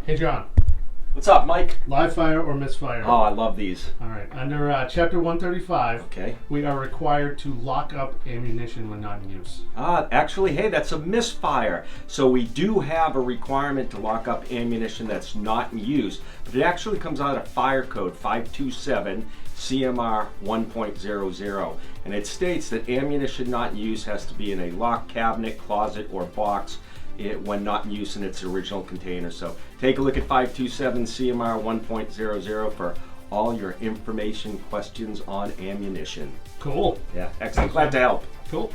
Hey, John. What's up, Mike? Live fire or misfire? Oh, I love these. All right. Under Chapter 135, Okay. we are required to lock up ammunition when not in use. Actually, hey, that's a misfire. So we do have a requirement to lock up ammunition that's not in use, but it actually comes out of Fire Code 527 CMR 1.00, and it states that ammunition not in use has to be in a locked cabinet, closet, or box when not in use in its original container. So take a look at 527 CMR 1.00 for all your information questions on ammunition. Cool. Yeah, excellent. Glad to help. Cool.